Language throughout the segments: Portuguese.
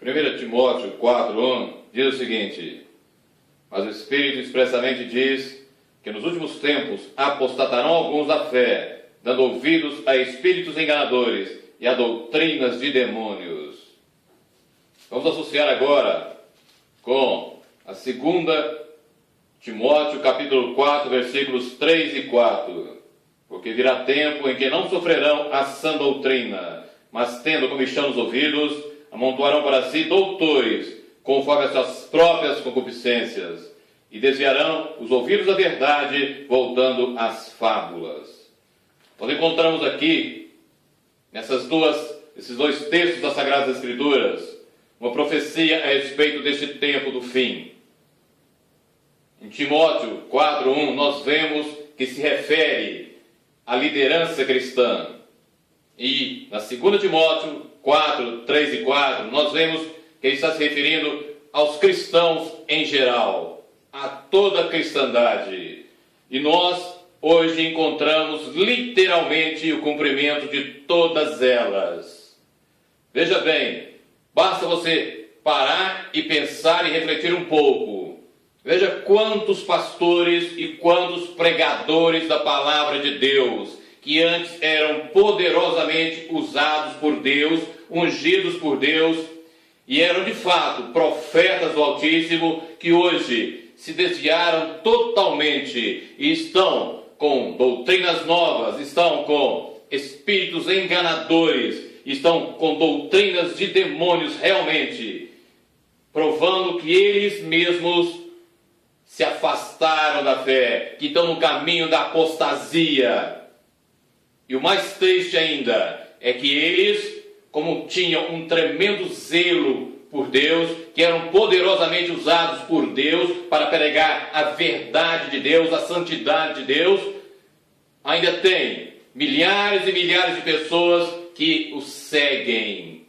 1 Timóteo 4:1 diz o seguinte: mas o Espírito expressamente diz que nos últimos tempos apostatarão alguns da fé, dando ouvidos a espíritos enganadores e a doutrinas de demônios. Vamos associar agora com a 2 Timóteo capítulo 4, versículos 3 e 4. Porque virá tempo em que não sofrerão a sã doutrina, mas tendo comichão nos ouvidos, amontoarão para si doutores, conforme as suas próprias concupiscências, e desviarão os ouvidos da verdade, voltando às fábulas. Nós encontramos aqui, esses dois textos das Sagradas Escrituras, uma profecia a respeito deste tempo do fim. Em Timóteo 4:1, nós vemos que se refere à liderança cristã. E na 2 Timóteo 4, 3 e 4, nós vemos que ele está se referindo aos cristãos em geral, a toda a cristandade. E nós hoje encontramos literalmente o cumprimento de todas elas. Veja bem, basta você parar e pensar e refletir um pouco. Veja quantos pastores e quantos pregadores da palavra de Deus, que antes eram poderosamente usados por Deus, ungidos por Deus, e eram de fato profetas do Altíssimo, que hoje se desviaram totalmente e estão com doutrinas novas, estão com espíritos enganadores, estão com doutrinas de demônios realmente, provando que eles mesmos se afastaram da fé, que estão no caminho da apostasia. E o mais triste ainda é que eles, como tinham um tremendo zelo por Deus, que eram poderosamente usados por Deus para pregar a verdade de Deus, a santidade de Deus, ainda tem milhares e milhares de pessoas que o seguem,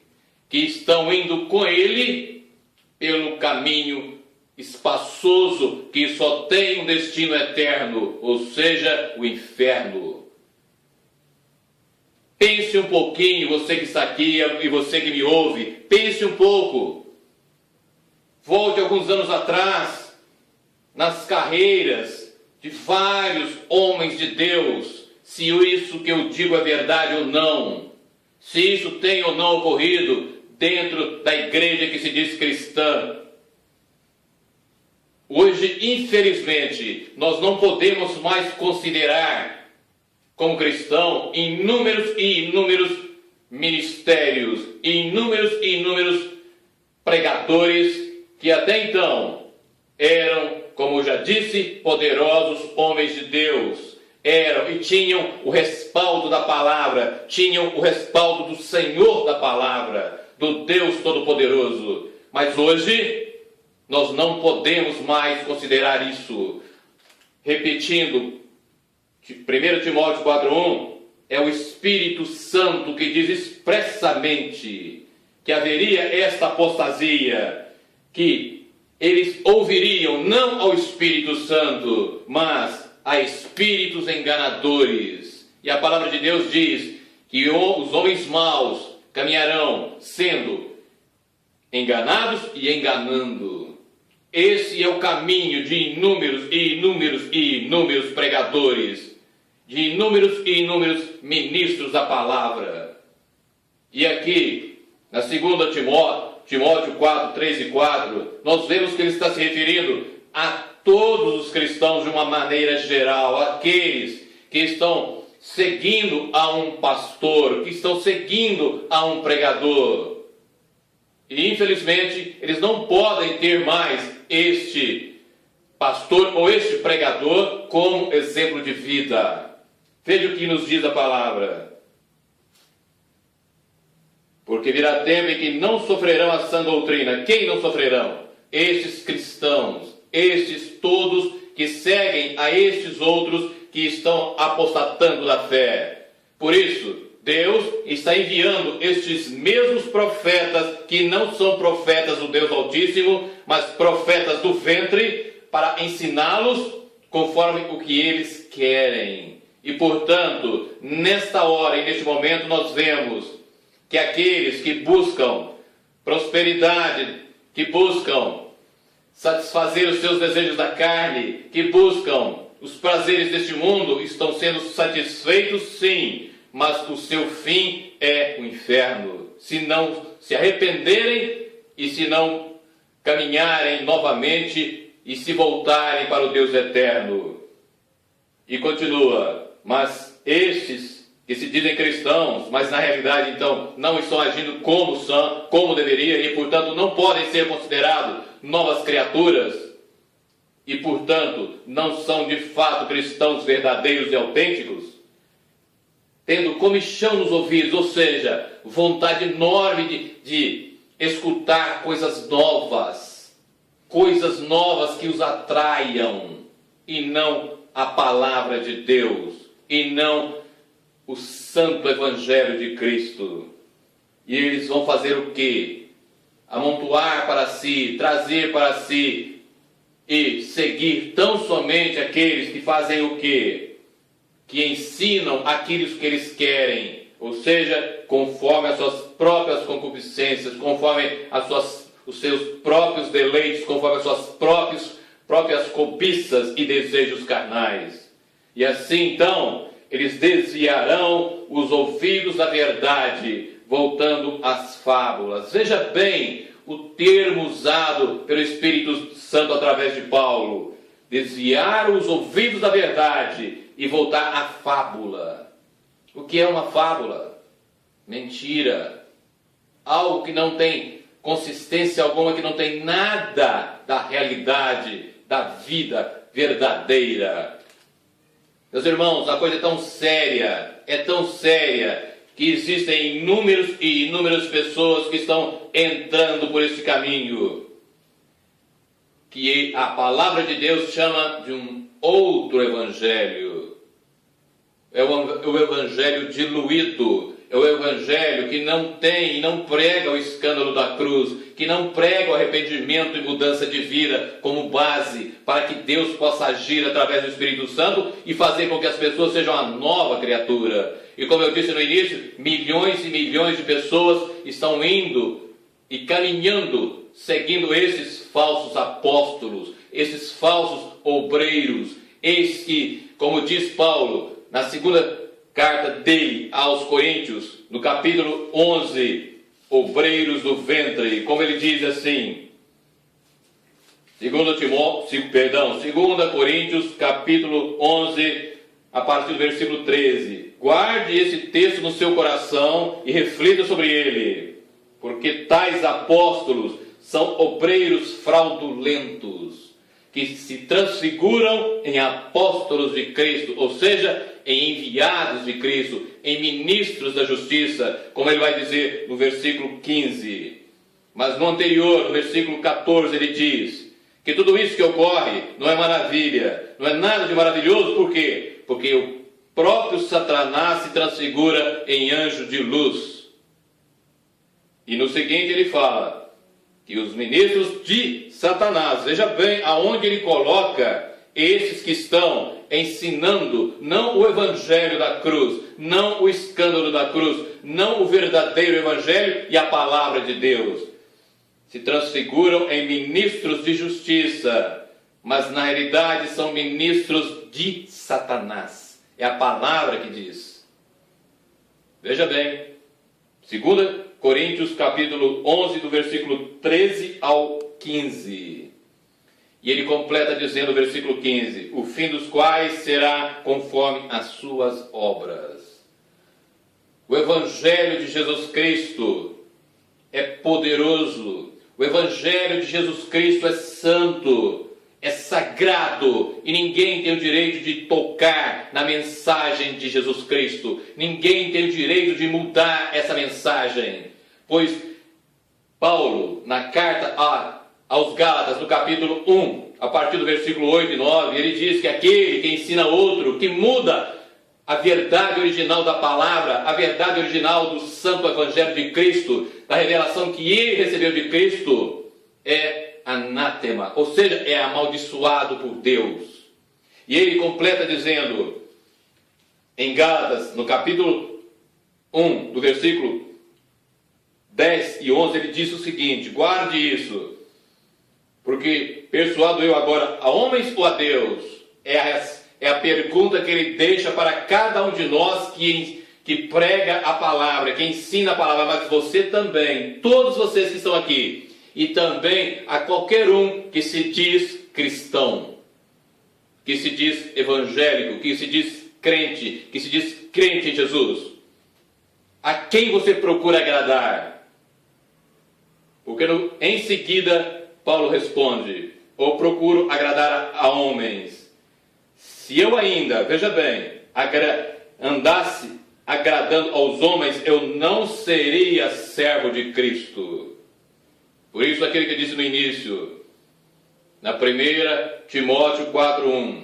que estão indo com ele pelo caminho espaçoso que só tem um destino eterno, ou seja, o inferno. Pense um pouquinho, você que está aqui e você que me ouve, pense um pouco. Volte alguns anos atrás, nas carreiras de vários homens de Deus, se isso que eu digo é verdade ou não, se isso tem ou não ocorrido dentro da igreja que se diz cristã. Hoje, infelizmente, nós não podemos mais considerar como cristão inúmeros e inúmeros ministérios, inúmeros e inúmeros pregadores que até então eram, como eu já disse, poderosos homens de Deus, eram e tinham o respaldo da palavra, tinham o respaldo do Senhor da palavra, do Deus Todo-Poderoso. Mas hoje nós não podemos mais considerar isso. Repetindo, 1 Timóteo 4:1, é o Espírito Santo que diz expressamente que haveria esta apostasia, que eles ouviriam não ao Espírito Santo, mas a espíritos enganadores. E a palavra de Deus diz que os homens maus caminharão sendo enganados e enganando. Esse é o caminho de inúmeros e inúmeros e inúmeros pregadores, de inúmeros e inúmeros ministros da palavra. E aqui, na 2 Timóteo 4, 3 e 4, nós vemos que ele está se referindo a todos os cristãos de uma maneira geral, aqueles que estão seguindo a um pastor, que estão seguindo a um pregador. E infelizmente eles não podem ter mais este pastor ou este pregador como exemplo de vida. Veja o que nos diz a palavra. Porque virá tempo em que não sofrerão a sã doutrina. Quem não sofrerão? Estes cristãos, estes todos que seguem a estes outros que estão apostatando da fé. Por isso, Deus está enviando estes mesmos profetas, que não são profetas do Deus Altíssimo, mas profetas do ventre, para ensiná-los conforme o que eles querem. E, portanto, nesta hora e neste momento nós vemos que aqueles que buscam prosperidade, que buscam satisfazer os seus desejos da carne, que buscam os prazeres deste mundo, estão sendo satisfeitos, sim, mas o seu fim é o inferno. Se não se arrependerem e se não caminharem novamente e se voltarem para o Deus eterno. E continua, mas estes que se dizem cristãos, mas na realidade então não estão agindo como deveria e portanto não podem ser considerados novas criaturas e portanto não são de fato cristãos verdadeiros e autênticos, tendo comichão nos ouvidos, ou seja, vontade enorme de escutar coisas novas que os atraiam, e não a palavra de Deus, e não o santo evangelho de Cristo. E eles vão fazer o quê? Amontoar para si, trazer para si e seguir tão somente aqueles que fazem o quê? Que ensinam aquilo que eles querem, ou seja, conforme as suas próprias concupiscências, conforme os seus próprios deleites, conforme as suas próprias cobiças e desejos carnais. E assim, então, eles desviarão os ouvidos da verdade, voltando às fábulas. Veja bem o termo usado pelo Espírito Santo através de Paulo. Desviar os ouvidos da verdade e voltar à fábula. O que é uma fábula? Mentira. Algo que não tem consistência alguma, que não tem nada da realidade, da vida verdadeira. Meus irmãos, a coisa é tão séria, que existem inúmeros e inúmeras pessoas que estão entrando por esse caminho, que a palavra de Deus chama de um outro evangelho. É o evangelho diluído, é o evangelho que não prega o escândalo da cruz, que não prega o arrependimento e mudança de vida como base para que Deus possa agir através do Espírito Santo e fazer com que as pessoas sejam uma nova criatura. E como eu disse no início, milhões e milhões de pessoas estão indo e caminhando, seguindo esses falsos apóstolos, esses falsos obreiros, esses que, como diz Paulo, na segunda carta dele aos Coríntios, no capítulo 11, obreiros do ventre, como ele diz assim, 2 Coríntios, capítulo 11, a partir do versículo 13. Guarde esse texto no seu coração e reflita sobre ele, porque tais apóstolos são obreiros fraudulentos, que se transfiguram em apóstolos de Cristo, ou seja, em enviados de Cristo, em ministros da justiça, como ele vai dizer no versículo 15. Mas no anterior, no versículo 14, ele diz que tudo isso que ocorre não é maravilha, não é nada de maravilhoso. Por quê? Porque o próprio Satanás se transfigura em anjo de luz. E no seguinte ele fala que os ministros de Satanás, veja bem aonde ele coloca esses que estão ensinando não o evangelho da cruz, não o escândalo da cruz, não o verdadeiro evangelho e a palavra de Deus. Se transfiguram em ministros de justiça, mas na realidade são ministros de Satanás. É a palavra que diz. Veja bem, 2 Coríntios capítulo 11, do versículo 13 ao 15. E ele completa dizendo no versículo 15, o fim dos quais será conforme as suas obras. O evangelho de Jesus Cristo é poderoso. O evangelho de Jesus Cristo é santo, é sagrado, e ninguém tem o direito de tocar na mensagem de Jesus Cristo. Ninguém tem o direito de mudar essa mensagem, pois Paulo, na carta aos Gálatas, no capítulo 1, a partir do versículo 8 e 9, ele diz que aquele que ensina outro, que muda a verdade original da palavra, a verdade original do santo evangelho de Cristo, da revelação que ele recebeu de Cristo, é anátema, ou seja, é amaldiçoado por Deus. E ele completa dizendo, em Gálatas, no capítulo 1, do versículo 10 e 11, ele diz o seguinte: guarde isso, porque persuado eu agora a homens ou a Deus? É a pergunta que ele deixa para cada um de nós que prega a palavra, que ensina a palavra, mas você também, todos vocês que estão aqui, e também a qualquer um que se diz cristão, que se diz evangélico, que se diz crente, que se diz crente em Jesus. A quem você procura agradar? Porque em seguida Paulo responde: ou procuro agradar a homens. Se eu ainda, veja bem, andasse agradando aos homens, eu não seria servo de Cristo. Por isso aquele que disse no início, na 1 Timóteo 4:1,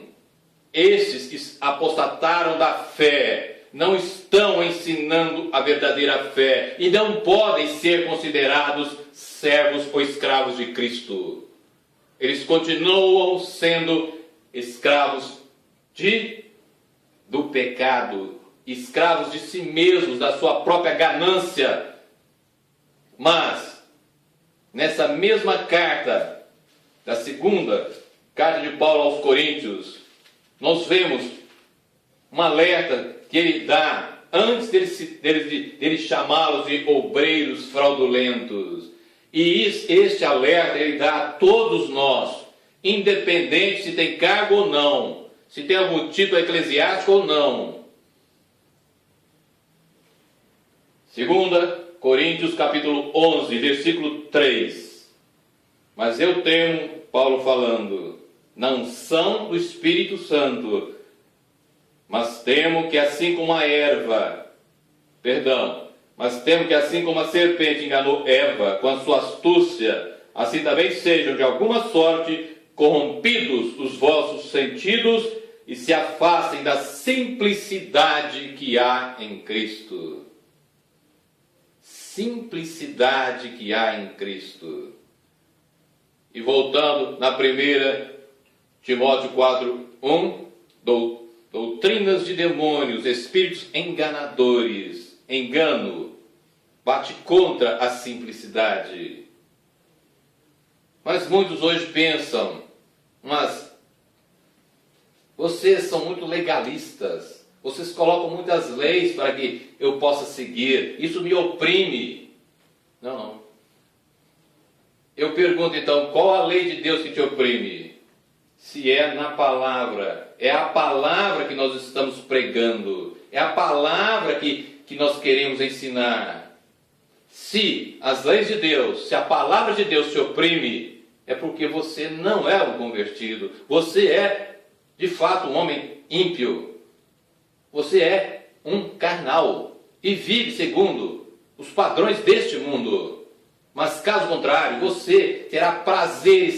esses que apostataram da fé não estão ensinando a verdadeira fé e não podem ser considerados servos ou escravos de Cristo. Eles continuam sendo escravos do pecado, escravos de si mesmos, da sua própria ganância. Mas, nessa mesma carta, da segunda carta de Paulo aos Coríntios, nós vemos um alerta que ele dá antes dele chamá-los de obreiros fraudulentos. E este alerta ele dá a todos nós, independente se tem cargo ou não, se tem algum título eclesiástico ou não. 2 Coríntios capítulo 11, versículo 3. Mas eu temo, Paulo falando, não são do Espírito Santo, mas temo que assim como a serpente enganou Eva com a sua astúcia, assim também sejam de alguma sorte corrompidos os vossos sentidos e se afastem da simplicidade que há em Cristo. Simplicidade que há em Cristo. E voltando na 1 Timóteo 4:1, doutrinas de demônios, espíritos enganadores, engano, bate contra a simplicidade. Mas muitos hoje pensam, mas vocês são muito legalistas, vocês colocam muitas leis para que eu possa seguir, isso me oprime. Não. Eu pergunto então, qual a lei de Deus que te oprime? Se é na palavra, é a palavra que nós estamos pregando, é a palavra que nós queremos ensinar. Se as leis de Deus, se a palavra de Deus te oprime, é porque você não é um convertido. Você é, de fato, um homem ímpio. Você é um carnal e vive segundo os padrões deste mundo. Mas, caso contrário, você terá prazer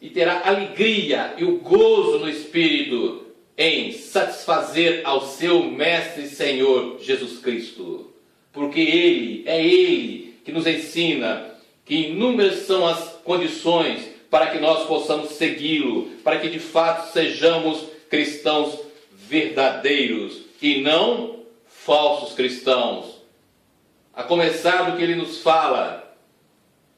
e terá alegria e o gozo no Espírito em satisfazer ao seu Mestre e Senhor Jesus Cristo. Porque Ele que nos ensina que inúmeras são as condições para que nós possamos segui-lo, para que de fato sejamos cristãos verdadeiros e não falsos cristãos. A começar do que ele nos fala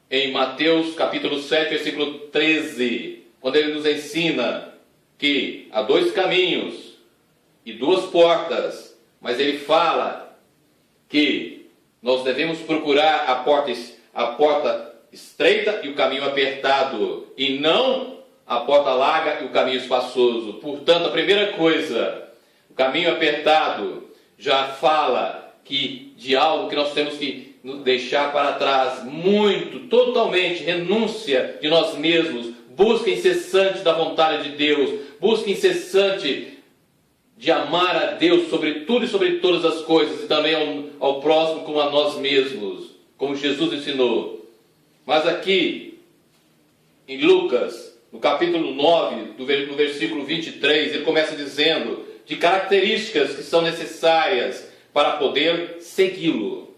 em Mateus capítulo 7, versículo 13, quando ele nos ensina que há dois caminhos e duas portas, mas ele fala que nós devemos procurar a porta estreita e o caminho apertado, e não a porta larga e o caminho espaçoso. Portanto, a primeira coisa, o caminho apertado já fala de algo que nós temos que deixar para trás, totalmente, renúncia de nós mesmos, busca incessante da vontade de Deus, busca incessante de amar a Deus sobre tudo e sobre todas as coisas, e também ao próximo como a nós mesmos, como Jesus ensinou. Mas aqui, em Lucas, no capítulo 9, no versículo 23, ele começa dizendo de características que são necessárias para poder segui-lo,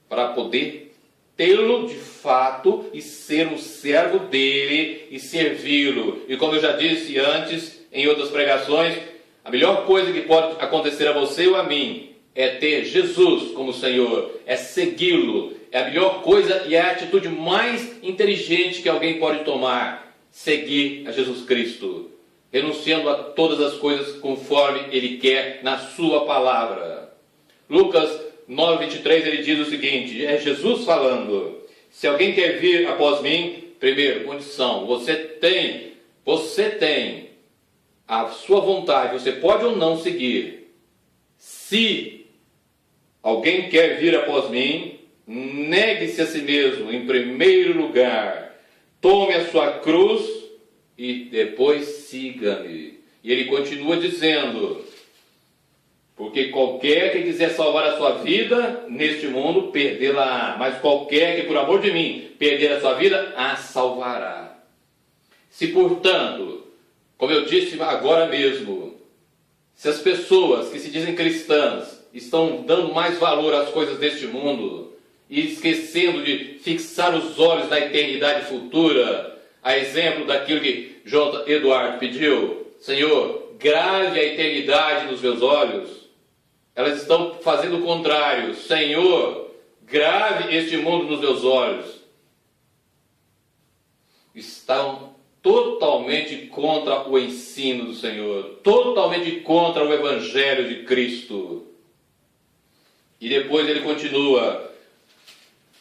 para poder tê-lo de fato e ser um servo dele e servi-lo. E como eu já disse antes, em outras pregações, a melhor coisa que pode acontecer a você ou a mim é ter Jesus como Senhor, é segui-lo. É a melhor coisa e é a atitude mais inteligente que alguém pode tomar. Seguir a Jesus Cristo, renunciando a todas as coisas conforme Ele quer na sua palavra. Lucas 9:23, ele diz o seguinte, é Jesus falando, se alguém quer vir após mim, primeiro, condição, você tem a sua vontade, você pode ou não seguir. Se alguém quer vir após mim, negue-se a si mesmo, em primeiro lugar, tome a sua cruz e depois siga-me. E ele continua dizendo, porque qualquer que quiser salvar a sua vida neste mundo, perdê-la, mas qualquer que por amor de mim perder a sua vida, a salvará. Se portanto, como eu disse agora mesmo, se as pessoas que se dizem cristãs estão dando mais valor às coisas deste mundo e esquecendo de fixar os olhos na eternidade futura, a exemplo daquilo que J. Eduardo pediu, Senhor, grave a eternidade nos meus olhos, elas estão fazendo o contrário, Senhor, grave este mundo nos meus olhos. Estão totalmente contra o ensino do Senhor, totalmente contra o Evangelho de Cristo. E depois ele continua,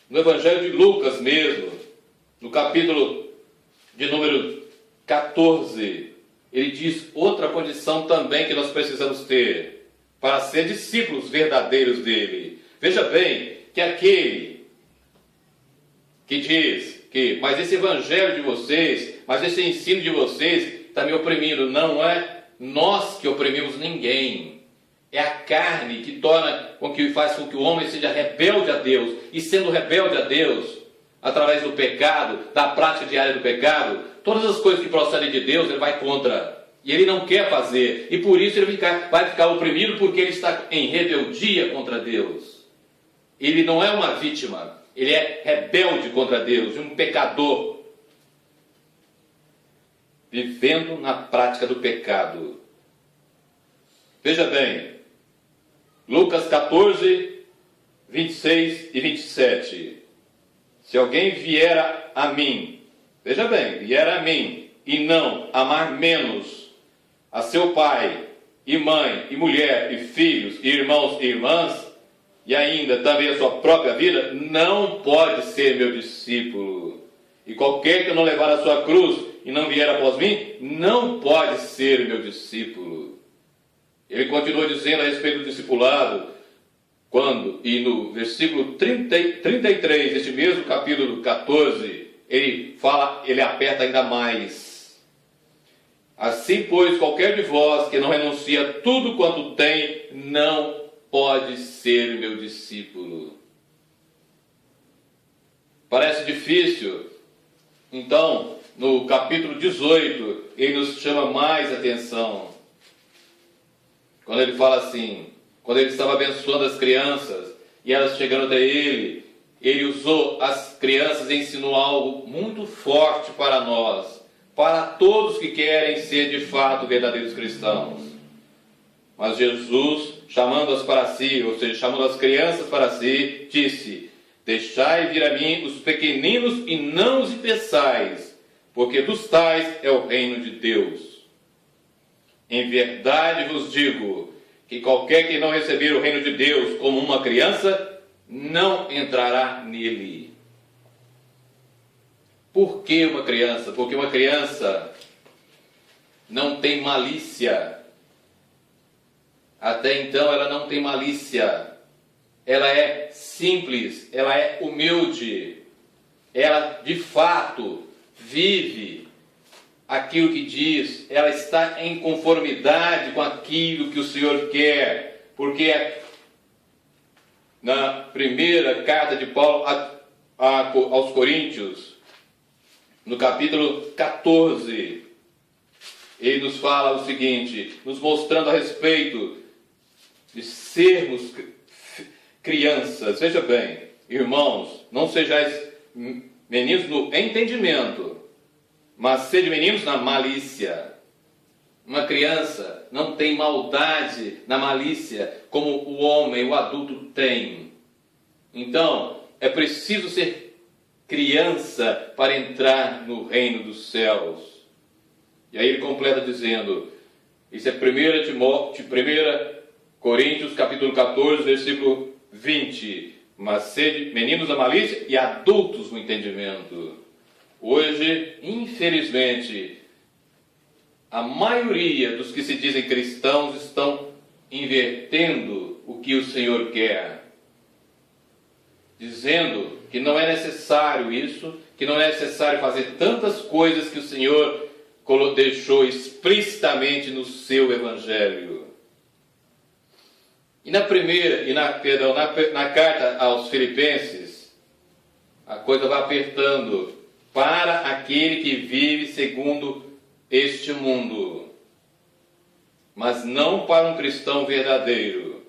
no Evangelho de Lucas mesmo, no capítulo de número 14, ele diz outra condição também que nós precisamos ter para ser discípulos verdadeiros dele. Veja bem, que aquele que diz que, mas esse evangelho de vocês, mas esse ensino de vocês está me oprimindo. Não é nós que oprimimos ninguém. É a carne que faz com que o homem seja rebelde a Deus. E sendo rebelde a Deus, através do pecado, da prática diária do pecado, todas as coisas que procedem de Deus, ele vai contra. E ele não quer fazer. E por isso ele vai ficar oprimido, porque ele está em rebeldia contra Deus. Ele não é uma vítima. Ele é rebelde contra Deus, um pecador, vivendo na prática do pecado. Veja bem, Lucas 14, 26 e 27. Se alguém vier a mim, veja bem, vier a mim e não amar menos a seu pai e mãe e mulher e filhos e irmãos e irmãs, e ainda também a sua própria vida, não pode ser meu discípulo. E qualquer que não levar a sua cruz e não vier após mim, não pode ser meu discípulo. Ele continua dizendo a respeito do discipulado, e no versículo 33, deste mesmo capítulo 14, ele aperta ainda mais. Assim, pois, qualquer de vós que não renuncia a tudo quanto tem, não pode ser meu discípulo. Parece difícil. Então, no capítulo 18, ele nos chama mais atenção. Quando ele fala assim, quando ele estava abençoando as crianças, e elas chegando até ele, ele usou as crianças e ensinou algo muito forte para nós, para todos que querem ser de fato verdadeiros cristãos. Mas Jesus, chamando-as para si, ou seja, chamando as crianças para si, disse, deixai vir a mim os pequeninos e não os impeçais, porque dos tais é o reino de Deus. Em verdade vos digo, que qualquer que não receber o reino de Deus como uma criança, não entrará nele. Por que uma criança? Porque uma criança não tem malícia. Até então ela não tem malícia. Ela é simples, ela é humilde. Ela, de fato, vive aquilo que diz. Ela está em conformidade com aquilo que o Senhor quer. Porque na primeira carta de Paulo aos Coríntios, no capítulo 14, ele nos fala o seguinte, nos mostrando a respeito de sermos crianças. Veja bem, irmãos, não sejais meninos no entendimento, mas sede meninos na malícia. Uma criança não tem maldade na malícia como o homem, o adulto tem. Então, é preciso ser criança para entrar no reino dos céus. E aí ele completa dizendo, isso é 1 Coríntios capítulo 14, versículo 20. Mas sede meninos da malícia e adultos no entendimento. Hoje, infelizmente, a maioria dos que se dizem cristãos estão invertendo o que o Senhor quer. Dizendo que não é necessário isso, que não é necessário fazer tantas coisas que o Senhor deixou explicitamente no seu Evangelho. E na carta aos Filipenses, a coisa vai apertando para aquele que vive segundo este mundo, mas não para um cristão verdadeiro.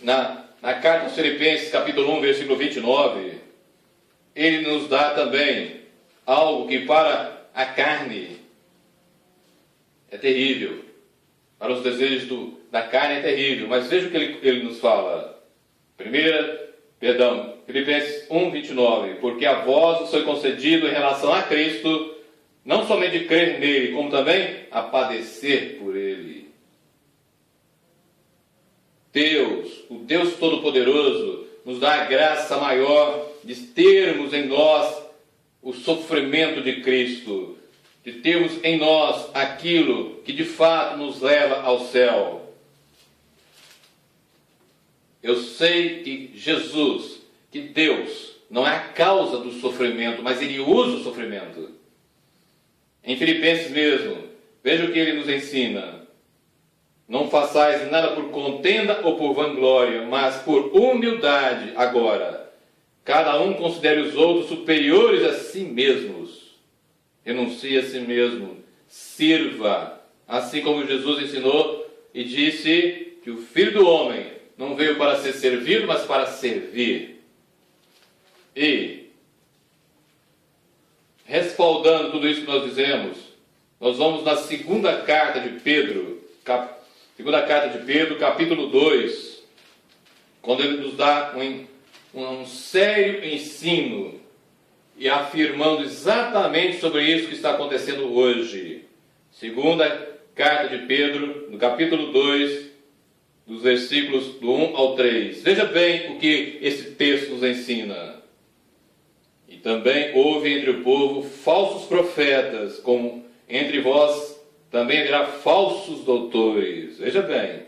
Na carta aos Filipenses, capítulo 1, versículo 29, ele nos dá também algo que para a carne é terrível. Para os desejos da carne é terrível, mas veja o que ele nos fala. Filipenses 1, 29. Porque a vós vos foi concedido em relação a Cristo, não somente crer nele, como também a padecer por ele. Deus, o Deus Todo-Poderoso, nos dá a graça maior de termos em nós o sofrimento de Cristo, de termos em nós aquilo que de fato nos leva ao céu. Eu sei que Jesus, que Deus, não é a causa do sofrimento, mas Ele usa o sofrimento. Em Filipenses mesmo, veja o que Ele nos ensina. Não façais nada por contenda ou por vanglória, mas por humildade agora. Cada um considere os outros superiores a si mesmos. Renuncie a si mesmo, sirva, assim como Jesus ensinou e disse que o Filho do Homem não veio para ser servido, mas para servir. E, respaldando tudo isso que nós dizemos, nós vamos na segunda carta de Pedro, capítulo 2, quando ele nos dá um sério ensino e afirmando exatamente sobre isso que está acontecendo hoje. Segunda carta de Pedro, no capítulo 2, dos versículos do 1 ao 3. Veja bem o que esse texto nos ensina. E também houve entre o povo falsos profetas, como entre vós também haverá falsos doutores. Veja bem,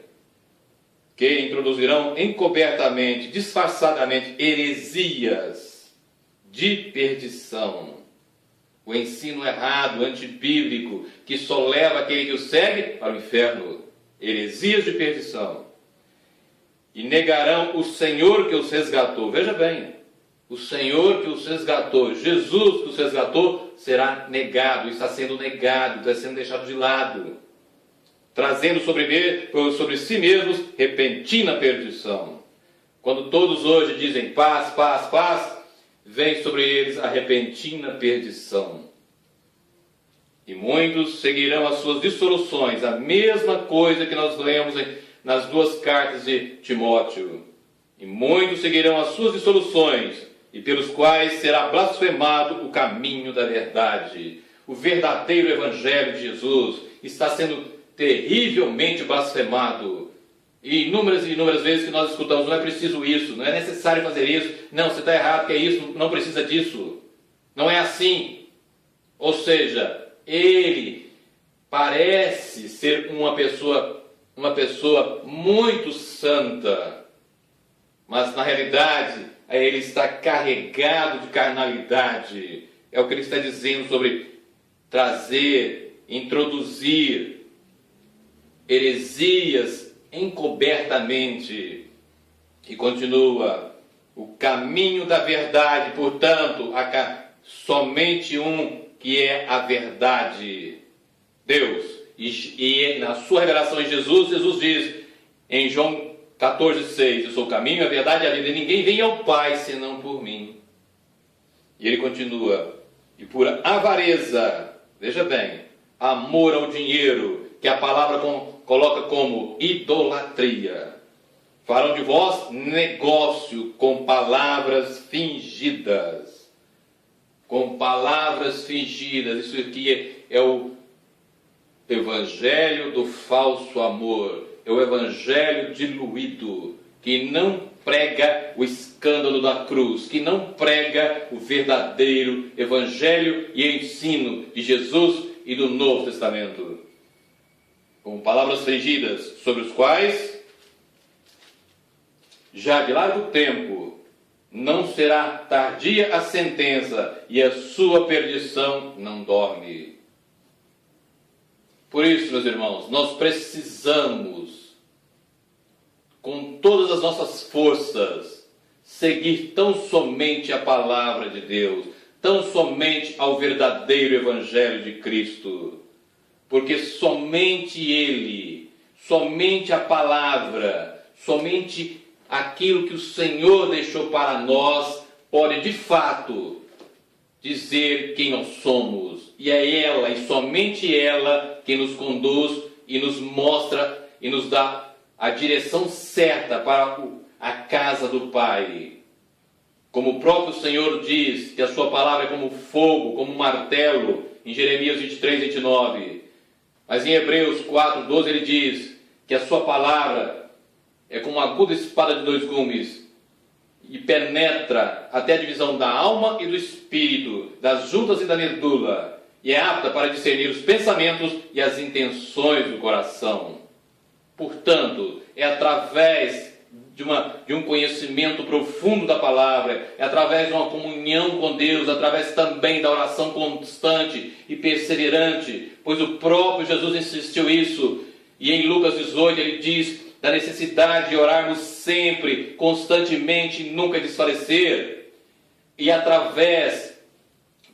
que introduzirão encobertamente, disfarçadamente, heresias de perdição. O ensino errado, antibíblico, que só leva aquele que o segue para o inferno. Heresias de perdição. E negarão o Senhor que os resgatou. Veja bem, o Senhor que os resgatou, Jesus que os resgatou, será negado, está sendo negado, está sendo deixado de lado, trazendo sobre si mesmos repentina perdição. Quando todos hoje dizem paz, paz, paz, vem sobre eles a repentina perdição. E muitos seguirão as suas dissoluções, a mesma coisa que nós lemos nas duas cartas de Timóteo. E muitos seguirão as suas dissoluções, e pelos quais será blasfemado o caminho da verdade. O verdadeiro Evangelho de Jesus está sendo terrivelmente blasfemado. E inúmeras vezes que nós escutamos, não é preciso isso, não é necessário fazer isso, não, você está errado, que é isso, não precisa disso. Não é assim. Ou seja, ele parece ser uma pessoa muito santa, mas na realidade ele está carregado de carnalidade. É o que ele está dizendo sobre trazer, introduzir heresias encobertamente. E continua: o caminho da verdade, portanto, somente um que é a verdade, Deus. E na sua revelação em Jesus, Jesus diz em João 14,6: eu sou o caminho, a verdade e a vida, e ninguém vem ao Pai senão por mim. E ele continua: e por avareza, veja bem, amor ao dinheiro, que a palavra coloca como idolatria. Farão de vós negócio com palavras fingidas. Com palavras fingidas. Isso aqui é o evangelho do falso amor. É o evangelho diluído, que não prega o escândalo da cruz, que não prega o verdadeiro evangelho e ensino de Jesus e do Novo Testamento. Com palavras fingidas, sobre os quais já de largo tempo não será tardia a sentença, e a sua perdição não dorme. Por isso, meus irmãos, nós precisamos, com todas as nossas forças, seguir tão somente a palavra de Deus, tão somente ao verdadeiro evangelho de Cristo, porque somente Ele, somente a palavra, somente aquilo que o Senhor deixou para nós pode de fato dizer quem nós somos. E é ela, e somente ela, que nos conduz e nos mostra e nos dá a direção certa para a casa do Pai. Como o próprio Senhor diz, que a sua palavra é como fogo, como um martelo, em Jeremias 23, 29. Mas em Hebreus 4, 12 ele diz que a sua palavra é como uma aguda espada de 2 gumes e penetra até a divisão da alma e do espírito, das juntas e da medula, e é apta para discernir os pensamentos e as intenções do coração. Portanto, é através de um conhecimento profundo da palavra, é através de uma comunhão com Deus, através também da oração constante e perseverante, pois o próprio Jesus insistiu isso, e em Lucas 18 ele diz da necessidade de orarmos sempre, constantemente, nunca desfalecer, e através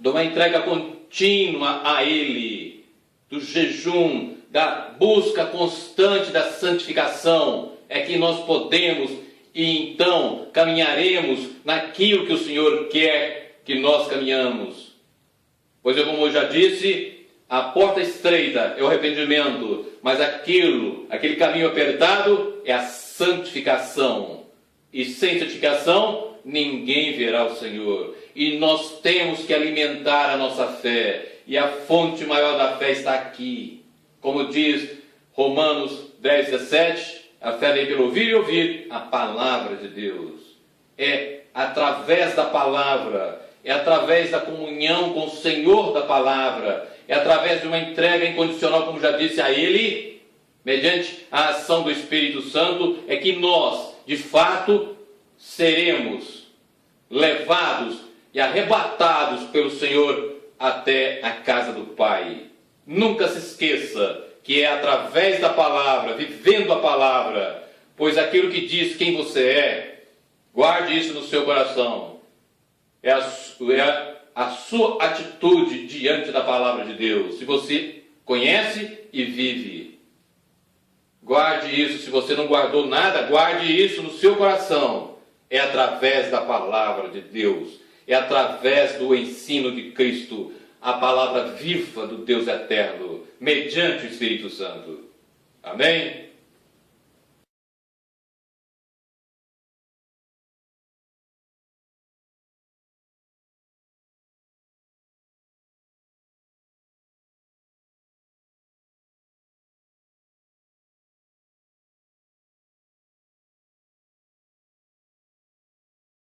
de uma entrega contínua a Ele, do jejum, da busca constante da santificação, é que nós podemos e então caminharemos naquilo que o Senhor quer que nós caminhamos. Pois como eu já disse, a porta estreita é o arrependimento, mas aquele caminho apertado é a santificação. E sem santificação, ninguém verá o Senhor. E nós temos que alimentar a nossa fé. E a fonte maior da fé está aqui. Como diz Romanos 10, 17, a fé vem pelo ouvir e ouvir a palavra de Deus. É através da palavra, é através da comunhão com o Senhor da palavra, é através de uma entrega incondicional, como já disse, a Ele, mediante a ação do Espírito Santo, é que nós, de fato, seremos levados e arrebatados pelo Senhor até a casa do Pai. Nunca se esqueça que é através da palavra, vivendo a palavra, pois aquilo que diz quem você é, guarde isso no seu coração, é a sua atitude diante da palavra de Deus. Se você conhece e vive, guarde isso. Se você não guardou nada, guarde isso no seu coração. É através da palavra de Deus, é através do ensino de Cristo, a palavra viva do Deus eterno, mediante o Espírito Santo. Amém?